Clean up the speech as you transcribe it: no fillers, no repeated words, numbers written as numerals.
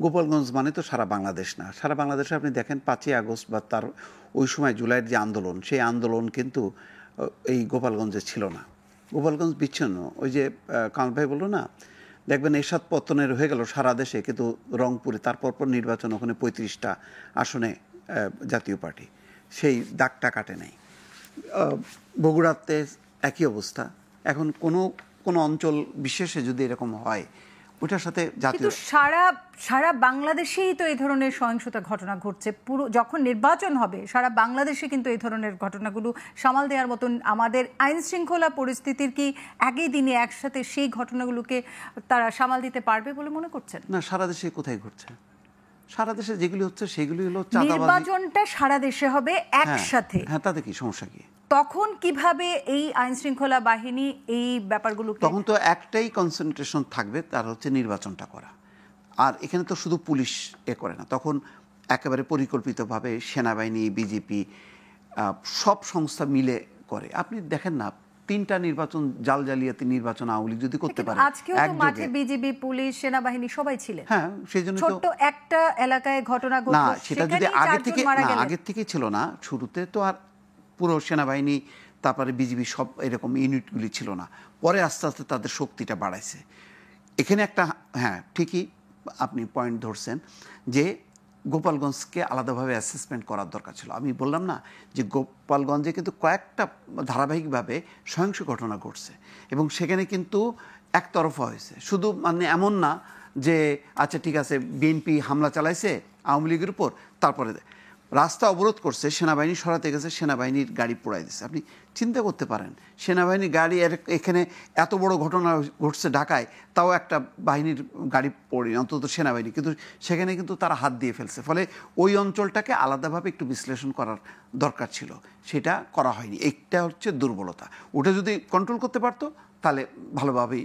গোপালগঞ্জ মানে তো সারা বাংলাদেশ না। সারা বাংলাদেশে আপনি দেখেন 5ই আগস্ট বা তার ওই সময় জুলাইয়ের যে আন্দোলন, সেই আন্দোলন কিন্তু এই গোপালগঞ্জে ছিল না। গোপালগঞ্জ বিচ্ছিন্ন। ওই যে কামাল ভাই বললো না, দেখবেন এরশাদ পতনের হয়ে গেল সারা দেশে, কিন্তু রংপুরে তারপর নির্বাচন, ওখানে 35টা আসনে জাতীয় পার্টি, সেই দাগটা কাটে নাই। বগুড়াতে একই অবস্থা। এখন কোনো অঞ্চল বিশেষে যদি এরকম হয়, ওটার সাথে জাতীয় সারা বাংলাদেশেই তো এই ধরনের সহিংসতা ঘটনা ঘটছে। পুরো যখন নির্বাচন হবে সারা বাংলাদেশে কিন্তু এই ধরনের ঘটনাগুলো সামাল দেওয়ার মতন আমাদের আইন শৃঙ্খলা পরিস্থিতির কি একই দিনে একসাথে সেই ঘটনাগুলোকে তারা সামাল দিতে পারবে বলে মনে করছেন? না, সারা দেশে কোথায় ঘটছে? সারা দেশে যেগুলি হচ্ছে সেগুলি হলো চাঁদাবাজি। নির্বাচনটা সারা দেশে হবে একসাথে। হ্যাঁ, তাতে কি সমস্যা কি? তখন কিভাবে এই আইন শৃঙ্খলা বাহিনী এই ব্যাপারগুলো, তখন তো একটাই কনসেন্ট্রেশন থাকবে, তার হচ্ছে নির্বাচনটা করা। আর এখানে তো শুধু পুলিশ করে না, তখন একেবারে পরিকল্পিতভাবে সেনাবাহিনী, বিজেপি, সব সংস্থা মিলে করে। আপনি দেখেন না, 3টা নির্বাচন, জালিয়াতি নির্বাচন আওয়ামী লীগ যদি করতে পারে, আজকেও তো মাঠে বিজেপি, পুলিশ, সেনাবাহিনী সবাই ছিলেন। হ্যাঁ, সেই জন্য ছোট্ট একটা এলাকায় ঘটনা ঘটলো, না, সেটা যদি আগের থেকে ছিল না, শুরুতে তো আর পুরো সেনাবাহিনী তারপরে বিজিবি সব এরকম ইউনিটগুলি ছিল না। পরে আস্তে আস্তে তাদের শক্তিটা বাড়াইছে। এখানে একটা, হ্যাঁ ঠিকই আপনি পয়েন্ট ধরছেন যে গোপালগঞ্জকে আলাদাভাবে অ্যাসেসমেন্ট করার দরকার ছিল। আমি বললাম না যে গোপালগঞ্জে কিন্তু কয়েকটা ধারাবাহিকভাবে সহিংস ঘটনা ঘটছে, এবং সেখানে কিন্তু একতরফা হয়েছে। শুধু মানে এমন না যে আচ্ছা ঠিক আছে বিএনপি হামলা চালাইছে আওয়ামী লীগের উপর, তারপরে রাস্তা অবরোধ করছে, সেনাবাহিনী সরাতে গেছে, সেনাবাহিনীর গাড়ি পোড়াই দিচ্ছে। আপনি চিন্তা করতে পারেন, সেনাবাহিনীর গাড়ি, এখানে এত বড় ঘটনা ঘটছে ঢাকায়, তাও একটা বাহিনীর গাড়ি পড়েনি, অন্তত সেনাবাহিনী, কিন্তু সেখানে কিন্তু তারা হাত দিয়ে ফেলছে। ফলে ওই অঞ্চলটাকে আলাদাভাবে একটু বিশ্লেষণ করার দরকার ছিল, সেটা করা হয়নি। এইটা হচ্ছে দুর্বলতা। ওটা যদি কন্ট্রোল করতে পারতো তাহলে ভালোভাবেই